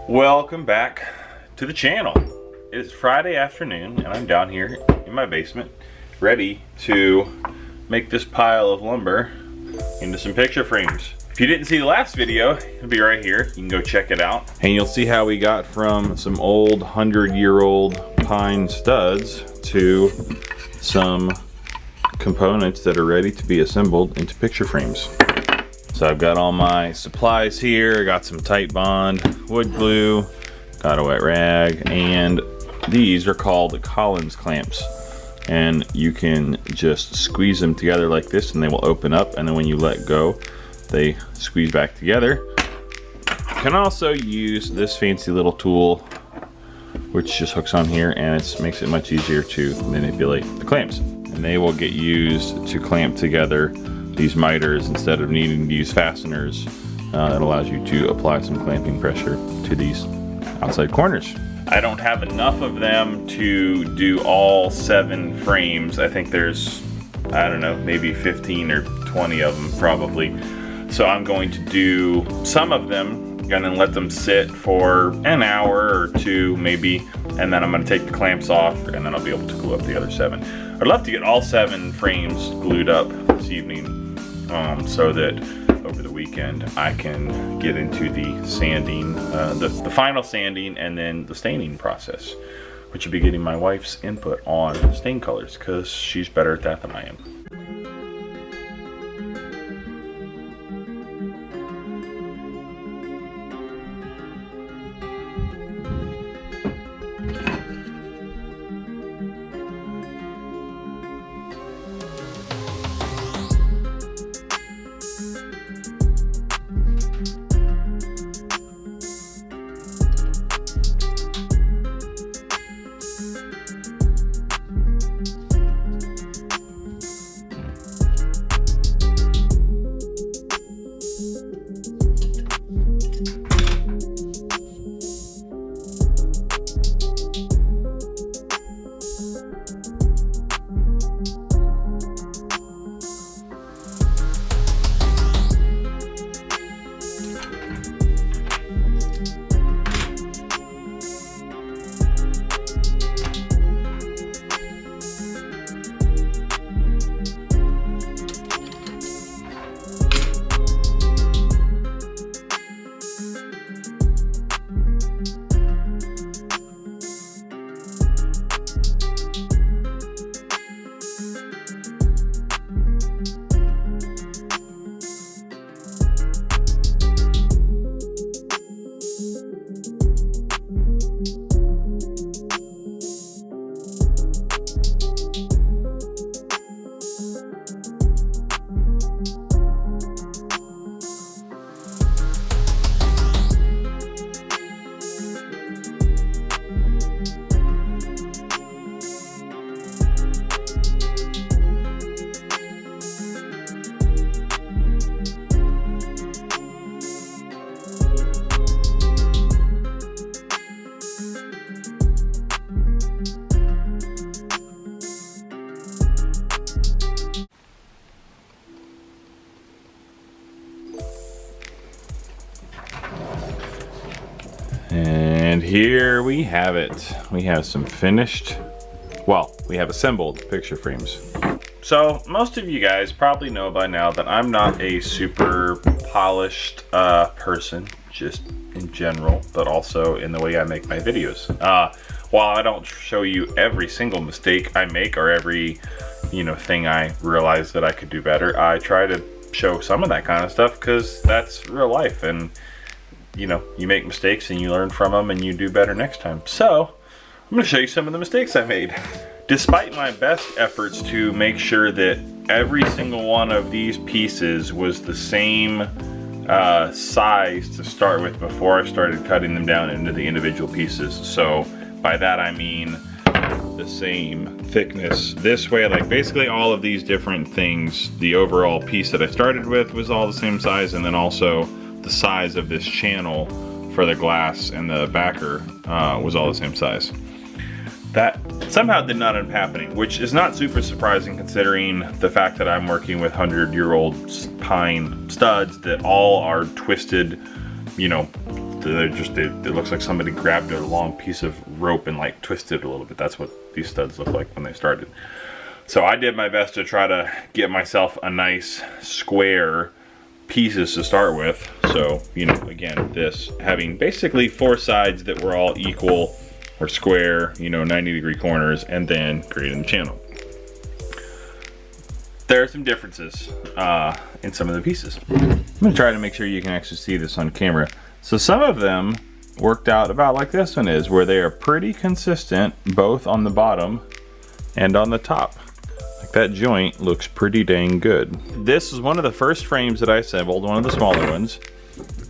Welcome back to the channel. It is Friday afternoon and I'm down here in my basement ready to make this pile of lumber into some picture frames. If you didn't see the last video, it'll be right here. You can go check it out. And you'll see how we got from some old 100-year-old pine studs to some components that are ready to be assembled into picture frames. So I've got all my supplies here. I got some Titebond wood glue, got a wet rag, and these are called Collins clamps. And you can just squeeze them together like this and they will open up, and then when you let go, they squeeze back together. You can also use this fancy little tool which just hooks on here, and it makes it much easier to manipulate the clamps. And they will get used to clamp together these miters instead of needing to use fasteners. That allows you to apply some clamping pressure to these outside corners. I don't have enough of them to do all 7 frames. I think there's, I don't know, maybe 15 or 20 of them probably. So I'm going to do some of them, gonna let them sit for an hour or 2 maybe, and then I'm gonna take the clamps off and then I'll be able to glue up the other 7. I'd love to get all 7 frames glued up this evening so that over the weekend I can get into the sanding, the final sanding, and then the staining process, which will be getting my wife's input on stain colors because she's better at that than I am. And here we have it. We have some finished, well, we have assembled picture frames. So most of you guys probably know by now that I'm not a super polished person, just in general, but also in the way I make my videos. While I don't show you every single mistake I make or every, thing I realize that I could do better, I try to show some of that kind of stuff because that's real life, and you make mistakes and you learn from them and you do better next time. So I'm going to show you some of the mistakes I made. Despite my best efforts to make sure that every single one of these pieces was the same size to start with before I started cutting them down into the individual pieces. So by that I mean the same thickness this way, like basically all of these different things. The overall piece that I started with was all the same size, and then also the size of this channel for the glass and the backer was all the same size. That somehow did not end up happening, which is not super surprising considering the fact that I'm working with 100-year-old pine studs that all are twisted, it looks like somebody grabbed a long piece of rope and like twisted it a little bit. That's what these studs look like when they started. So I did my best to try to get myself a nice square pieces to start with. So, you know, again, this having basically 4 sides that were all equal or square, you know, 90-degree corners, and then creating the channel. There are some differences in some of the pieces. I'm gonna try to make sure you can actually see this on camera. So some of them worked out about like this one is, where they are pretty consistent both on the bottom and on the top. Like that joint looks pretty dang good. This is one of the first frames that I assembled, one of the smaller ones.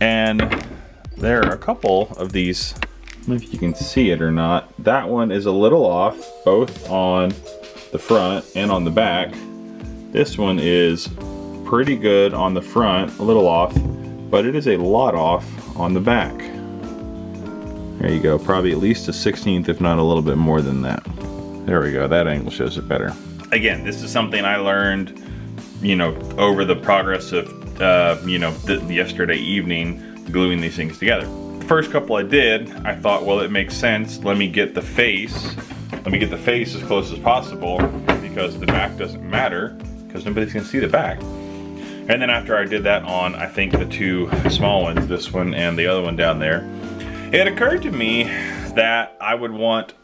And there are a couple of these, I don't know if you can see it or not. That one is a little off, both on the front and on the back. This one is pretty good on the front, a little off, but it is a lot off on the back. There you go, probably at least a 16th, if not a little bit more than that. There we go, that angle shows it better. Again, this is something I learned, you know, over the progress of, you know, yesterday evening, gluing these things together. The first couple I did, I thought, well, it makes sense. Let me get the face as close as possible, because the back doesn't matter, because nobody's gonna see the back. And then after I did that on, I think, the 2 small ones, this one and the other one down there, it occurred to me that I would want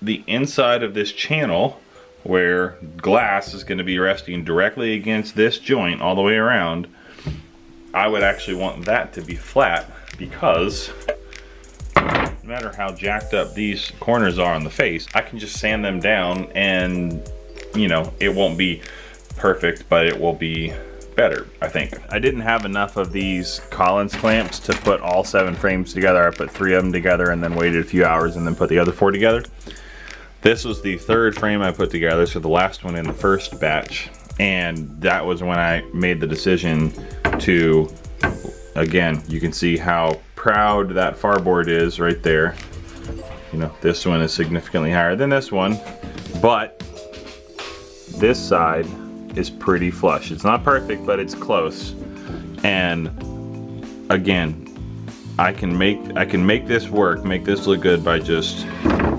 the inside of this channel, where glass is gonna be resting directly against this joint all the way around, I would actually want that to be flat, because no matter how jacked up these corners are on the face, I can just sand them down and, you know, it won't be perfect, but it will be better, I think. I didn't have enough of these Collins clamps to put all 7 frames together. I put 3 of them together and then waited a few hours and then put the other 4 together. This was the 3rd frame I put together, so the last one in the first batch. And that was when I made the decision to, again, you can see how proud that farboard is right there. You know, this one is significantly higher than this one, but this side is pretty flush. It's not perfect, but it's close. And again, I can make this work, make this look good by just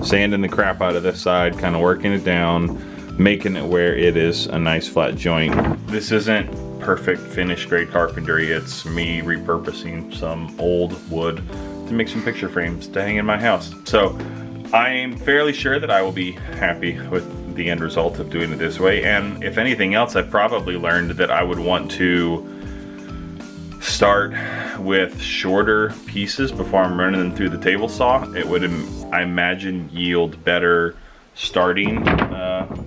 sanding the crap out of this side, kind of working it down, making it where it is a nice flat joint. This isn't perfect finished grade carpentry. It's me repurposing some old wood to make some picture frames to hang in my house. So I am fairly sure that I will be happy with the end result of doing it this way. And if anything else, I probably learned that I would want to start with shorter pieces before I'm running them through the table saw. It would, I imagine, yield better starting,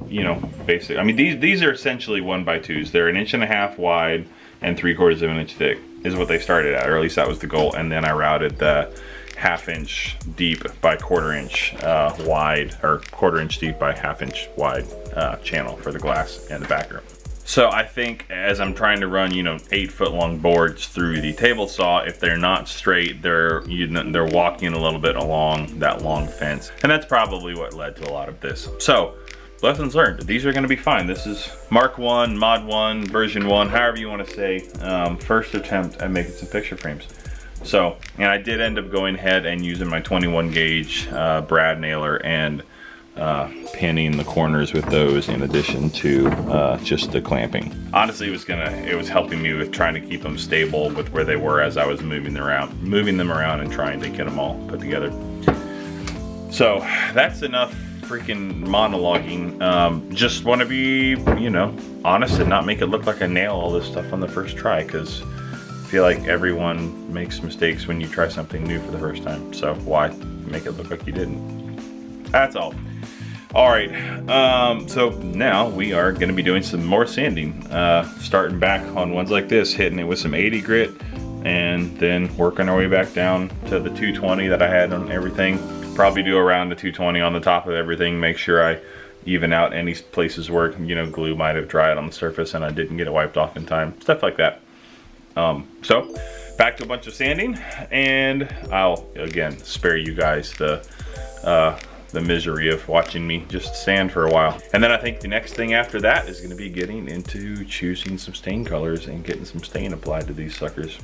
you know, basic. I mean, these are essentially 1x2s. They're 1.5 inches wide and 3/4 of an inch thick is what they started at, or at least that was the goal. And then I routed the 1/2 inch deep by 1/4 inch wide, or 1/4 inch deep by 1/2 inch wide channel for the glass and the back room. So I think as I'm trying to run, you know, 8-foot long boards through the table saw, if they're not straight, they're walking a little bit along that long fence. And that's probably what led to a lot of this. So lessons learned, these are gonna be fine. This is Mark 1, Mod 1, version 1, however you wanna say, first attempt at making some picture frames. So, and I did end up going ahead and using my 21 gauge brad nailer and pinning the corners with those in addition to just the clamping. Honestly, it was helping me with trying to keep them stable with where they were as I was moving them around and trying to get them all put together. So that's enough freaking monologuing. Just want to be, you know, honest and not make it look like I nail all this stuff on the first try, because I feel like everyone makes mistakes when you try something new for the first time. So why make it look like you didn't? That's all. All right, so now we are gonna be doing some more sanding. Starting back on ones like this, hitting it with some 80 grit, and then working our way back down to the 220 that I had on everything. Probably do around the 220 on the top of everything, make sure I even out any places where, you know, glue might have dried on the surface and I didn't get it wiped off in time, stuff like that. So back to a bunch of sanding, and I'll again spare you guys the misery of watching me just sand for a while. And then I think the next thing after that is going to be getting into choosing some stain colors and getting some stain applied to these suckers.